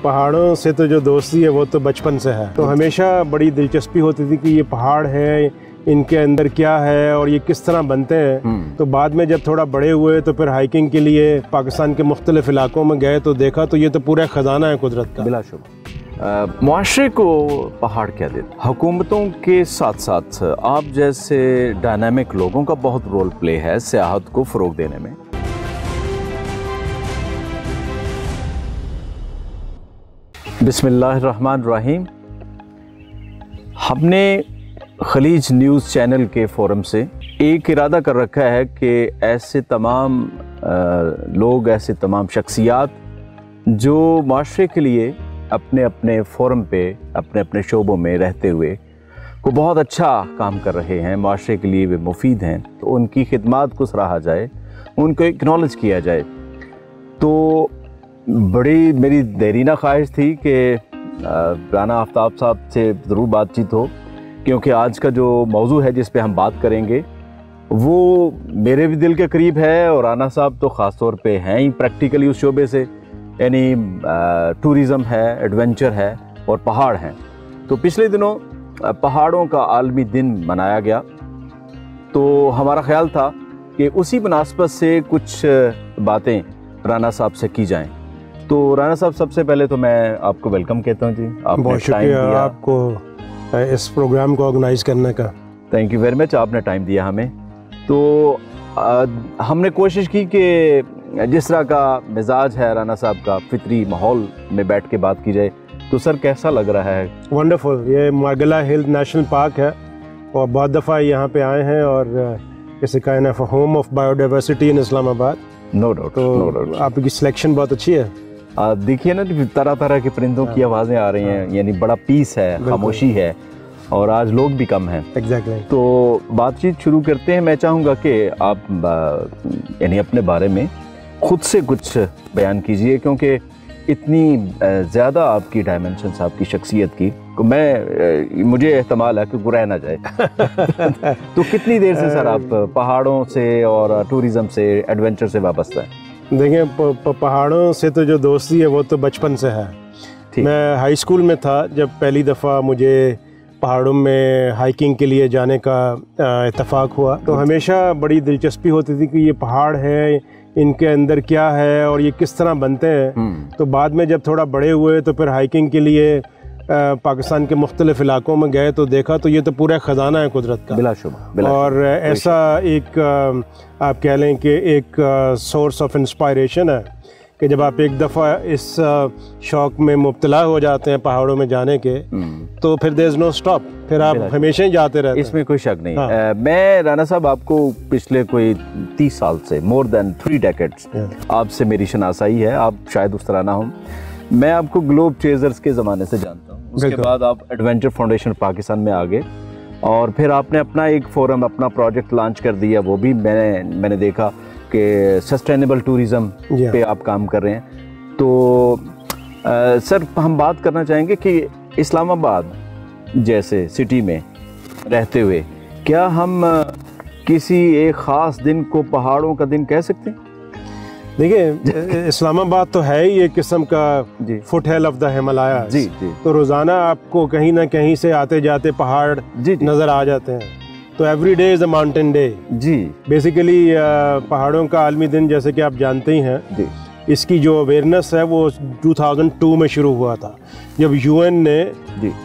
पहाड़ों से तो जो दोस्ती है वो तो बचपन से है। तो हमेशा बड़ी दिलचस्पी होती थी कि ये पहाड़ है, इनके अंदर क्या है और ये किस तरह बनते हैं। तो बाद में जब थोड़ा बड़े हुए तो फिर हाइकिंग के लिए पाकिस्तान के मुख्तलिफ इलाकों में गए तो देखा तो ये तो पूरा ख़जाना है कुदरत का। बिलाशुबा मुआशरे को पहाड़ क्या देते? हुकूमतों के साथ साथ आप जैसे डायनामिक लोगों का बहुत रोल प्ले है सियाहत को फ़रोग देने में। बिस्मिल्लाहिर्रहमानिर्रहीम। हमने खलीज न्यूज़ चैनल के फोरम से एक इरादा कर रखा है कि ऐसे तमाम लोग, ऐसे तमाम शख्सियात जो माशरे के लिए अपने अपने फोरम पे, अपने अपने शोबों में रहते हुए को बहुत अच्छा काम कर रहे हैं, माशरे के लिए वे मुफीद हैं, तो उनकी खिदमात को सराहा जाए, उनको एक्नॉलेज किया जाए। तो बड़ी मेरी देरीना ख्वाहिश थी कि राना आफ्ताब साहब से ज़रूर बातचीत हो, क्योंकि आज का जो मौजू है जिस पे हम बात करेंगे वो मेरे भी दिल के करीब है और राना साहब तो ख़ास तौर पे हैं ही प्रैक्टिकली उस शोबे से, यानी टूरिज़म है, एडवेंचर है और पहाड़ हैं। तो पिछले दिनों पहाड़ों का आलमी दिन मनाया गया, तो हमारा ख्याल था कि उसी मुनासबत से कुछ बातें राना साहब से की जाएं। तो राना साहब, सबसे पहले तो मैं आपको वेलकम कहता हूँ जी। आपने बहुत शुक्रिया आपको इस प्रोग्राम को ऑर्गेनाइज़ करने का। थैंक यू वेरी मच, आपने टाइम दिया हमें। तो हमने कोशिश की कि जिस तरह का मिजाज है राना साहब का, फितरी माहौल में बैठ के बात की जाए। तो सर कैसा लग रहा है? वंडरफुल। ये मार्गला हिल नेशनल पार्क है और बहुत दफ़ा यहाँ पे आए हैं और इसे कहना है home of biodiversity in Islamabad. No doubt. तो आपकी सिलेक्शन बहुत अच्छी है। देखिए ना, तरह तरह के परिंदों की आवाज़ें आ रही हैं, यानी बड़ा पीस है, खामोशी है और आज लोग भी कम हैं। एग्जैक्टली। तो बातचीत शुरू करते हैं। मैं चाहूँगा कि आप यानी अपने बारे में ख़ुद से कुछ बयान कीजिए, क्योंकि इतनी ज़्यादा आपकी डायमेंशंस, आपकी शख्सियत की मुझे एहतमाल है कि वो रह ना जाए। तो कितनी देर से सर आप पहाड़ों से और टूरिज़म से, एडवेंचर से वाबस्ता हैं? देखिए, पहाड़ों से तो जो दोस्ती है वो तो बचपन से है। मैं हाई स्कूल में था जब पहली दफ़ा मुझे पहाड़ों में हाइकिंग के लिए जाने का इत्तेफाक हुआ। तो हमेशा बड़ी दिलचस्पी होती थी कि ये पहाड़ है, इनके अंदर क्या है और ये किस तरह बनते हैं। तो बाद में जब थोड़ा बड़े हुए तो फिर हाइकिंग के लिए पाकिस्तान के मुख्तलिफ इलाकों में गए तो देखा तो ये तो पूरा ख़जाना है कुदरत का। बिलाशुबा। और ऐसा एक आप कह लें कि एक सोर्स ऑफ इंस्पायरेशन है कि जब आप एक दफ़ा इस शौक़ में मुब्तला हो जाते हैं पहाड़ों में जाने के, तो फिर देयर इज़ नो स्टॉप, फिर आप हमेशा ही जाते रहते हैं। इसमें कोई शक नहीं। हाँ। मैं राना साहब आपको पिछले कोई 30 साल से, मोर देन 3 डेकेड्स आपसे मेरी शनासाई है। आप शायद उस तरह ना हो। मैं आपको ग्लोब चेजर्स के ज़माने से जानता हूँ। उसके बाद आप एडवेंचर फाउंडेशन पाकिस्तान में आ गए और फिर आपने अपना एक फोरम, अपना प्रोजेक्ट लॉन्च कर दिया। वो भी मैंने देखा कि सस्टेनेबल टूरिज़म पे आप काम कर रहे हैं। तो सर, हम बात करना चाहेंगे कि इस्लामाबाद जैसे सिटी में रहते हुए क्या हम किसी एक ख़ास दिन को पहाड़ों का दिन कह सकते हैं? देखिए, इस्लामाबाद तो है ही एक किस्म का foothill of the Himalayas. जी। तो रोज़ाना आपको कहीं ना कहीं से आते जाते पहाड़ नज़र आ जाते हैं। तो every day is a mountain day. जी। बेसिकली पहाड़ों का आलमी दिन, जैसे कि आप जानते ही हैं जी, इसकी जो अवेयरनेस है वो 2002 में शुरू हुआ था, जब UN ने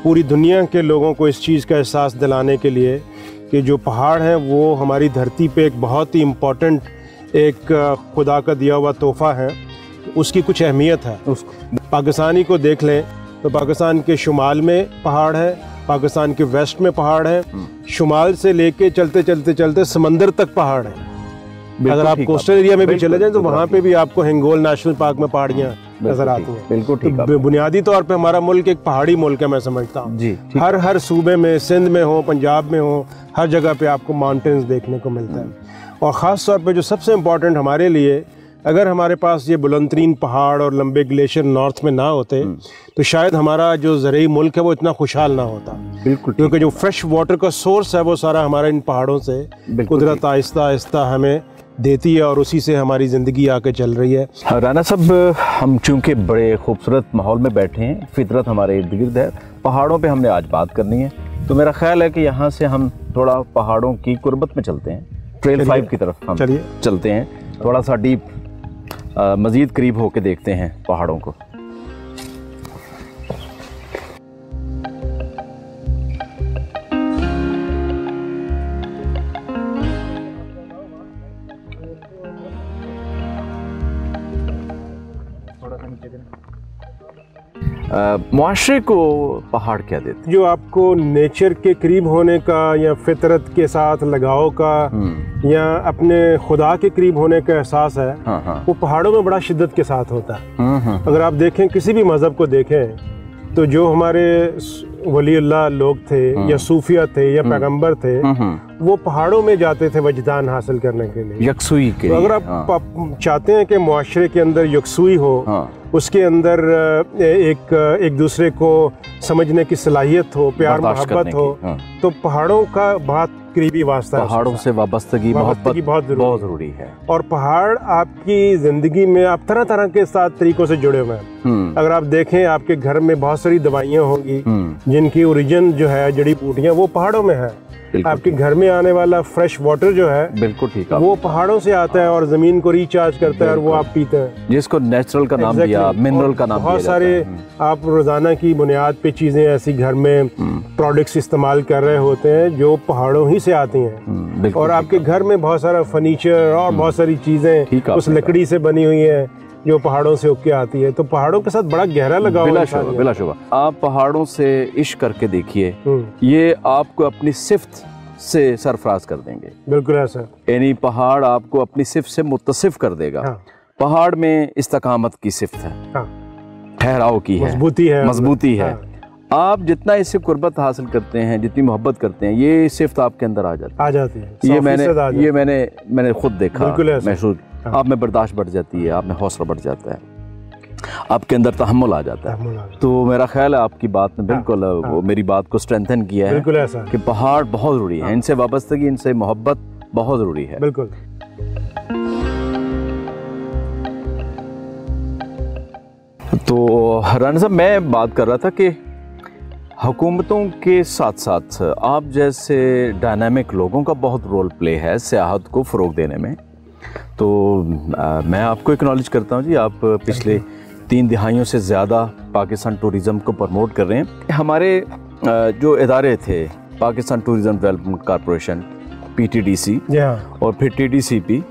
पूरी दुनिया के लोगों को इस चीज़ का एहसास दिलाने के लिए कि जो पहाड़ हैं वो हमारी धरती पे एक बहुत ही इम्पोर्टेंट, एक खुदा का दिया हुआ तोहफ़ा है, उसकी कुछ अहमियत है। पाकिस्तानी को देख लें तो पाकिस्तान के शुमाल में पहाड़ है, पाकिस्तान के वेस्ट में पहाड़ है, शुमाल से लेके चलते समंदर तक पहाड़ है। अगर आप कोस्टल एरिया में भी चले जाएं तो वहाँ पे भी आपको हिंगोल नेशनल पार्क में पहाड़ियाँ नजर आती हैं। बिल्कुल ठीक। बुनियादी तौर पे हमारा मुल्क एक पहाड़ी मुल्क है, मैं समझता हूँ। हर सूबे में, सिंध में हो, पंजाब में हो, हर जगह पे आपको माउंटेन्स देखने को मिलता है। और ख़ास तौर पे जो सबसे इम्पोर्टेंट हमारे लिए, अगर हमारे पास ये बुलंदतरीन पहाड़ और लंबे ग्लेशियर नॉर्थ में ना होते तो शायद हमारा जो ज़रूरी मुल्क है वो इतना खुशहाल ना होता। बिल्कुल। क्योंकि जो फ्रेश वाटर का सोर्स है वो सारा हमारे इन पहाड़ों से कुदरत आहिस्ता आहिस्ता हमें देती है और उसी से हमारी ज़िंदगी आके चल रही है। राना साहब, हम चूँकि बड़े खूबसूरत माहौल में बैठे हैं, फितरत हमारे इर्द गिर्द है, पहाड़ों पे हमने आज बात करनी है, तो मेरा ख्याल है कि यहाँ से हम थोड़ा पहाड़ों की कुर्बत में चलते हैं, ट्रेल 5 की तरफ हम चलते हैं, थोड़ा सा डीप मज़ीद करीब होके देखते हैं पहाड़ों को। मुआशरे को पहाड़ क्या देते हैं? जो आपको नेचर के करीब होने का या फितरत के साथ लगाव का या अपने खुदा के करीब होने का एहसास है, वो पहाड़ों में बड़ा शिद्दत के साथ होता है। अगर आप देखें, किसी भी मज़हब को देखें, तो जो हमारे वलीउल्लाह लोग थे या सूफिया थे या पैगंबर थे, वो पहाड़ों में जाते थे वजदान हासिल करने के लिए, यकसुई के लिए। अगर आप चाहते हैं कि मुआशरे के अंदर यकसुई हो, उसके अंदर एक दूसरे को समझने की सलाहियत हो, प्यार मोहब्बत हो, तो पहाड़ों का बहुत करीबी वास्ता है। पहाड़ों से वाबस्तगी मोहब्बत बहुत जरूरी है। और पहाड़ आपकी जिंदगी में आप तरह तरह के साथ तरीकों से जुड़े हुए हैं। अगर आप देखें, आपके घर में बहुत सारी दवाइयाँ होंगी जिनकी ओरिजिन जो है, जड़ी बूटियाँ, वो पहाड़ों में है। आपके घर में आने वाला फ्रेश वाटर जो है, बिल्कुल ठीक है, वो पहाड़ों से आता है और जमीन को रिचार्ज करता है और वो आप पीते हैं, जिसको नेचुरल का नाम दिया, मिनरल का नाम दिया। बहुत सारे आप रोजाना की बुनियाद पे चीजें ऐसी घर में प्रोडक्ट्स इस्तेमाल कर रहे होते हैं जो पहाड़ों ही से आती हैं। और आपके घर में बहुत सारा फर्नीचर और बहुत सारी चीजें उस लकड़ी से बनी हुई है जो पहाड़ों से उग के आती है। तो पहाड़ों के साथ बड़ा गहरा लगाव है। बिलाशुबा आप पहाड़ों से इश्क करके देखिए, ये आपको अपनी सिफ्त से सरफराज कर देंगे। बिल्कुल ऐसा, यानी पहाड़ आपको अपनी सिफ्त से मुत्तसिफ कर देगा। पहाड़ में इस्तकामत की सिफ्त है, ठहराव की है, मजबूती है। आप जितना इससे कुर्बत हासिल करते हैं, जितनी मोहब्बत करते हैं, ये सिफ्त आपके अंदर आ जाती है। ये मैंने खुद देखा, महसूस। आप में बर्दाश्त बढ़ जाती है, आप में हौसला बढ़ जाता है, आपके अंदर तहम्मुल आ जाता है। तो मेरा ख्याल है आपकी बात ने बिल्कुल वो मेरी बात को स्ट्रेंथन किया है कि पहाड़ बहुत ज़रूरी है, इनसे वाबस्तगी, इनसे मोहब्बत बहुत ज़रूरी है। बिल्कुल। तो राना साहब, मैं बात कर रहा था कि हुकूमतों के साथ साथ आप जैसे डायनामिक लोगों का बहुत रोल प्ले है सियाहत को फ़रोग देने में। तो मैं आपको एक्नॉलेज करता हूँ जी, आप पिछले 3 दिहाइयों से ज़्यादा पाकिस्तान टूरिज़म को प्रमोट कर रहे हैं। हमारे जो इदारे थे, Pakistan tourism development corporation PTDC और फिर TDCP,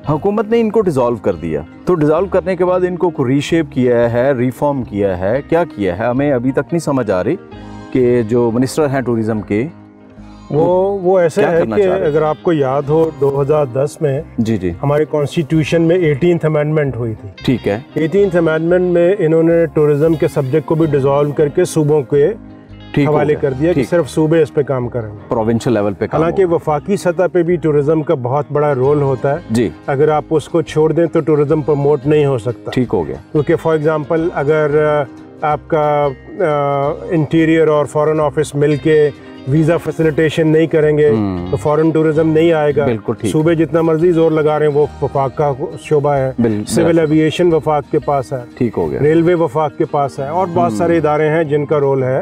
हुकूमत ने इनको डिज़ोल्व कर दिया। तो डिज़ोल्व करने के बाद इनको रीशेप किया है, रिफॉर्म किया है, क्या किया है, हमें अभी तक नहीं समझ आ रही कि जो मिनिस्टर हैं टूरिज़म के वो ऐसे है कि अगर आपको याद हो 2010 में जी हमारे कॉन्स्टिट्यूशन में 18th अमेंडमेंट हुई थी। ठीक है। 18th अमेंडमेंट में इन्होंने टूरिज्म के सब्जेक्ट को भी डिसॉल्व करके सूबों के हवाले कर दिया कि सिर्फ सूबे इस पे काम करेंगे, प्रोविंशियल लेवल पे। हालांकि वफाकी सतह पे भी टूरिज्म का बहुत बड़ा रोल होता है जी। अगर आप उसको छोड़ दें तो टूरिज्म प्रमोट नहीं हो सकता। ठीक हो गया। क्योंकि फॉर एग्जांपल अगर आपका इंटीरियर और फॉरेन ऑफिस मिलके वीज़ा फैसिलिटेशन नहीं करेंगे तो फॉरेन टूरिज्म नहीं आएगा। सूबे जितना मर्जी जोर लगा रहे हैं, वो वफाक का शोबा है, सिविल एविएशन वफाक के पास है, ठीक हो गया, रेलवे वफाक के पास है और बहुत सारे इदारे हैं जिनका रोल है।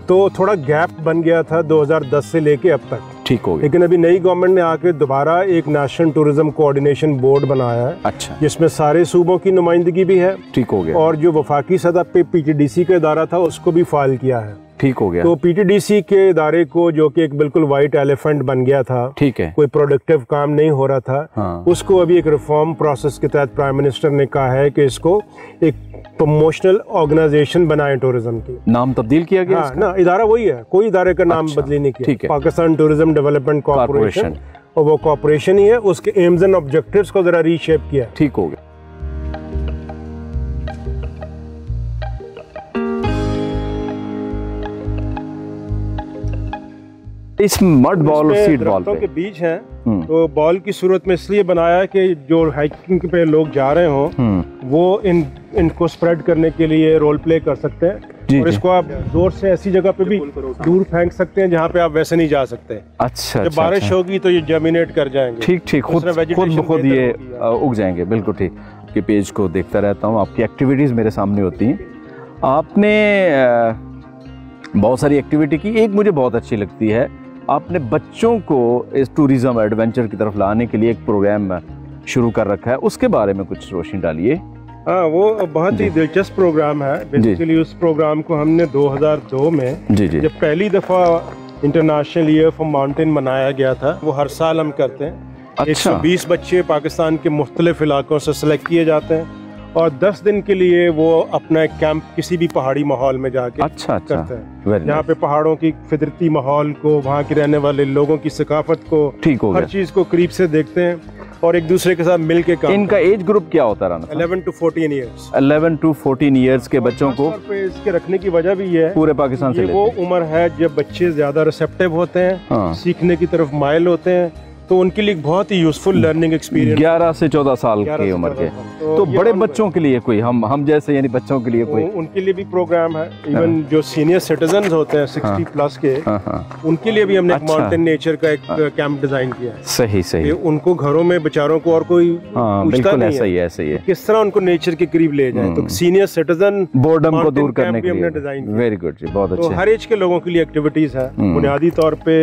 तो थोड़ा गैप बन गया था 2010 से लेके अब तक। ठीक हो गया। लेकिन अभी नई गवर्नमेंट ने आके दोबारा एक नेशनल टूरिज्म कोऑर्डिनेशन बोर्ड बनाया है। अच्छा। जिसमें सारे सूबों की नुमाइंदगी भी है। ठीक हो गया। और जो वफाकी सतह पे PTDC का इदारा था उसको भी फाइल किया है। ठीक हो गया। तो PTDC के इदारे को, जो कि एक बिल्कुल वाइट एलिफेंट बन गया था, ठीक है, कोई प्रोडक्टिव काम नहीं हो रहा था, उसको अभी एक रिफॉर्म प्रोसेस के तहत प्राइम मिनिस्टर ने कहा है कि इसको एक प्रमोशनल ऑर्गेनाइजेशन बनाए टूरिज्म की। नाम तब्दील किया गया ना, इदारा वही है, कोई इदारे का नाम बदली नहीं किया। पाकिस्तान टूरिज्म डेवलपमेंट कॉर्पोरेशन, और वो कॉर्पोरेशन ही है, उसके एम्स एंड ऑब्जेक्टिव्स को जरा रीशेप किया। ठीक हो गया। इस मड बॉल और सीड बॉल के बीच है, तो बॉल की सूरत में इसलिए बनाया है कि जो हाइकिंग पे लोग जा रहे हों वो इनको स्प्रेड करने के लिए रोल प्ले कर सकते हैं। जी, और इसको आप जोर से ऐसी जगह पे भी दूर फेंक सकते हैं जहाँ पे आप वैसे नहीं जा सकते। अच्छा, जब बारिश होगी तो ये जर्मिनेट कर जाएंगे। ठीक ठीक, खुद खुद ये उग जाएंगे। बिल्कुल ठीक। आपके पेज को देखता रहता हूँ, आपकी एक्टिविटीज़ मेरे सामने होती हैं। आपने बहुत सारी एक्टिविटी की, एक मुझे बहुत अच्छी लगती है, आपने बच्चों को इस टूरिज़म एडवेंचर की तरफ लाने के लिए एक प्रोग्राम शुरू कर रखा है, उसके बारे में कुछ रोशनी डालिए। हाँ, वो बहुत ही दिलचस्प प्रोग्राम है। बेसिकली उस प्रोग्राम को हमने 2002 में जब पहली दफ़ा इंटरनेशनल ईयर फॉर माउंटेन मनाया गया था, वो हर साल हम करते हैं। अच्छा। 120 बच्चे पाकिस्तान के मुख्तलिफ इलाकों से सेलेक्ट किए जाते हैं और 10 दिन के लिए वो अपना एक कैंप किसी भी पहाड़ी माहौल में जाके करते हैं, जहाँ पे पहाड़ों की फितरती माहौल को, वहाँ के रहने वाले लोगों की सकाफत को, हर चीज़ को करीब से देखते हैं और एक दूसरे के साथ मिल के काम। इनका एज ग्रुप क्या होता है? 11 to 14 ईयर्स। 11 to 14 ईयर्स के बच्चों को इसके रखने की वजह भी ये है, पूरे पाकिस्तान से वो उम्र है जब बच्चे ज्यादा रिसेप्टिव होते हैं, सीखने की तरफ माइल होते हैं, तो उनके लिए बहुत ही यूजफुल लर्निंग एक्सपीरियंस। 11 से 14 साल की उम्र के, तो बड़े बच्चों के लिए कोई, हम जैसे यानी बच्चों के लिए कोई, उनके लिए भी प्रोग्राम है। इवन जो सीनियर सिटीजन होते हैं 60 प्लस के, उनके लिए भी हमने माउंटेन नेचर का एक कैंप डिजाइन किया है। सही सही। उनको घरों में बेचारों को और कोई बिल्कुल ऐसा ही है, किस तरह उनको नेचर के करीब ले जाए, तो सीनियर सिटीजन बोर्डम को दूर करने के लिए हमने डिजाइन किया। वेरी गुड जी, बहुत अच्छा। तो हर एज के लोगों के लिए एक्टिविटीज है। बुनियादी तौर पे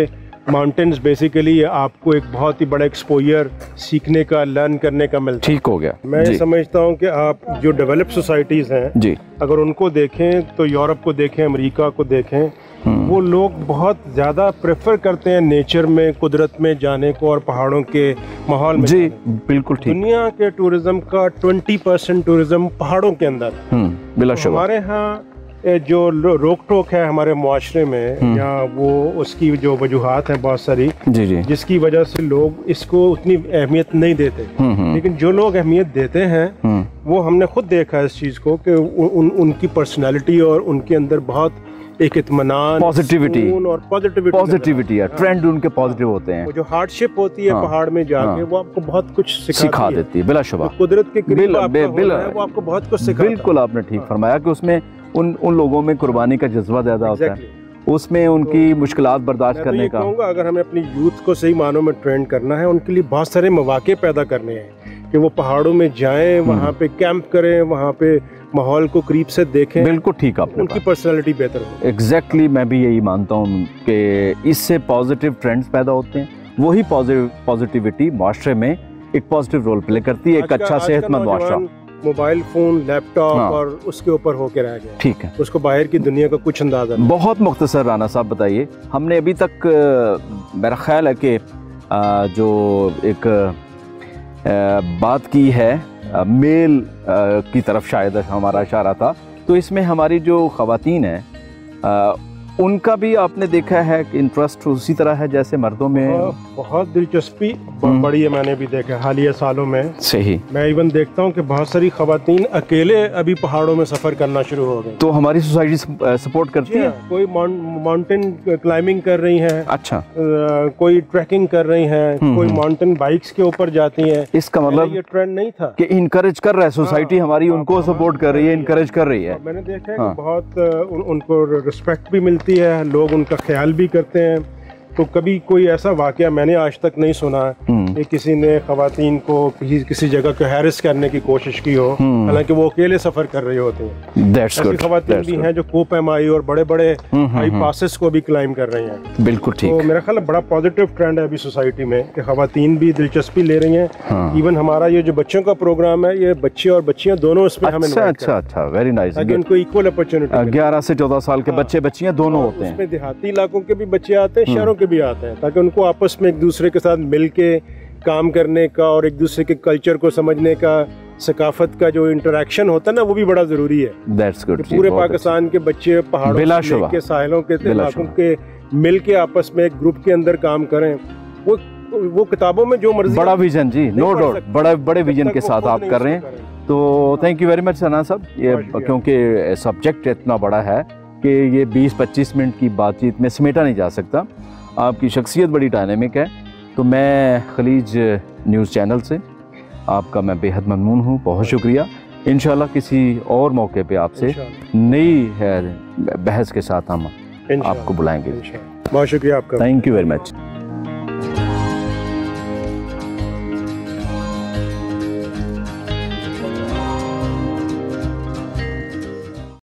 माउंटेन्स बेसिकली आपको एक बहुत ही बड़ा एक्सपोजर सीखने का, लर्न करने का मिलता है। ठीक हो गया। मैं समझता हूँ कि आप जो डेवलप सोसाइटीज़ हैं जी, अगर उनको देखें तो यूरोप को देखें, अमेरिका को देखें, वो लोग बहुत ज़्यादा प्रेफर करते हैं नेचर में, कुदरत में जाने को और पहाड़ों के माहौल में। जी बिल्कुल ठीक। दुनिया के टूरिज्म का 20% टूरिज्म पहाड़ों के अंदर बिला शुबा। हमारे यहाँ जो रोक टोक है हमारे मुआशरे में, या वो उसकी जो वजूहात हैं बहुत सारी, जी जी, जिसकी वजह से लोग इसको उतनी अहमियत नहीं देते। लेकिन जो लोग अहमियत देते हैं वो हमने खुद देखा है इस चीज़ को कि उनकी पर्सनैलिटी और उनके अंदर बहुत एक इत्मीनान, पॉजिटिविटी और पॉजिटिविटी है, ट्रेंड उनके पॉजिटिव होते हैं। वो जो हार्डशिप होती है पहाड़ में जाके, वो आपको बहुत कुछ सिखा देती है। बिला शुबा, कुदरत के करीब वो आपको बहुत कुछ सिखाता है। बिल्कुल आपने ठीक फरमाया कि उसमें उन लोगों में कुर्बानी का जज्बा ज़्यादा होता है, उसमें उनकी मुश्किलात बर्दाश्त करने का। अगर हमें अपनी यूथ को सही मानों में ट्रेंड करना है, उनके लिए बहुत सारे मौके पैदा करने हैं कि वो पहाड़ों में जाएं, वहाँ पे कैंप करें, वहाँ पे माहौल को करीब से देखें। बिल्कुल ठीक, आपने उनकी पर्सनालिटी बेहतर हो। एग्जैक्टली, मैं भी यही मानता हूँ कि इससे पॉजिटिव ट्रेंड्स पैदा होते हैं, वही पॉजिटिविटी माशरे में एक पॉजिटिव रोल प्ले करती है, एक अच्छा सेहतमंद माशरा। मोबाइल फोन, लैपटॉप और उसके ऊपर होके रह गया। ठीक है, उसको बाहर की दुनिया का कुछ अंदाजा नहीं। बहुत मुख्तसर राना साहब बताइए, हमने अभी तक मेरा ख्याल है कि जो एक बात की है मेल की तरफ शायद हमारा इशारा था, तो इसमें हमारी जो ख़वातीन हैं उनका भी आपने देखा है कि इंटरेस्ट उसी तरह है जैसे मर्दों में? बहुत दिलचस्पी बड़ी है, मैंने भी देखा हालिया सालों में। सही। मैं इवन देखता हूँ कि बहुत सारी खवातीन अकेले अभी पहाड़ों में सफ़र करना शुरू हो गई। तो हमारी सोसाइटी सपोर्ट करती है? कोई माउंटेन क्लाइंबिंग कर रही है, अच्छा, कोई ट्रैकिंग कर रही है, कोई माउंटेन बाइक्स के ऊपर जाती है। इसका मतलब ये ट्रेंड नहीं था कि इनकरेज कर रहा है सोसाइटी हमारी, उनको सपोर्ट कर रही है, इनकरेज कर रही है। मैंने देखा है बहुत उनको रिस्पेक्ट भी मिलती है, लोग उनका ख्याल भी करते हैं। तो कभी कोई ऐसा वाकया मैंने आज तक नहीं सुना कि किसी ने खवातीन को किसी जगह को हैरेस करने की कोशिश की हो, हालांकि वो अकेले सफर कर रहे होते हैं। ऐसी खवातीन भी हैं जो कोपैमाई और बड़े बड़े हाई पासेस को भी क्लाइम कर रही हैं। बिल्कुल ठीक। तो मेरा ख्याल बड़ा पॉजिटिव ट्रेंड है अभी सोसाइटी में कि खवातीन भी दिलचस्पी ले रही हैं। इवन हमारा ये जो बच्चों का प्रोग्राम है, ये बच्चे और बच्चियां दोनों इसमें हमें अच्छा, वेरी नाइस। उनको इक्वल अपॉर्चुनिटी, 11 से 14 साल के बच्चे बच्चियां दोनों होते हैं। उसमें देहाती इलाकों के भी बच्चे आते हैं, शहरों के भी आते हैं, ताकि उनको आपस में एक दूसरे के साथ मिल के काम करने का और एक दूसरे के कल्चर को समझने का, सकाफत का जो इंटरेक्शन होता है ना, वो भी बड़ा जरूरी है। That's good, पूरे पाकिस्तान के बच्चे पहाड़ों के साहिलों के इलाकों के मिल के आपस में एक ग्रुप के अंदर काम करें। वो किताबों में जो मर्जी, बड़ा विजन जी, नो डाउट, बड़े विजन के साथ आप कर रहे हैं। तो थैंक यू वेरी मच सना साहब, ये क्योंकि सब्जेक्ट इतना बड़ा है कि ये 20-25 मिनट की बातचीत में समेटा नहीं जा सकता। आपकी शख्सियत बड़ी डायनेमिक है। तो मैं खलीज न्यूज़ चैनल से आपका मैं बेहद ममनून हूँ, बहुत शुक्रिया। इंशाल्लाह किसी और मौके पे आपसे नई बहस के साथ हम आपको बुलाएंगे। बहुत शुक्रिया आपका। Thank you very much.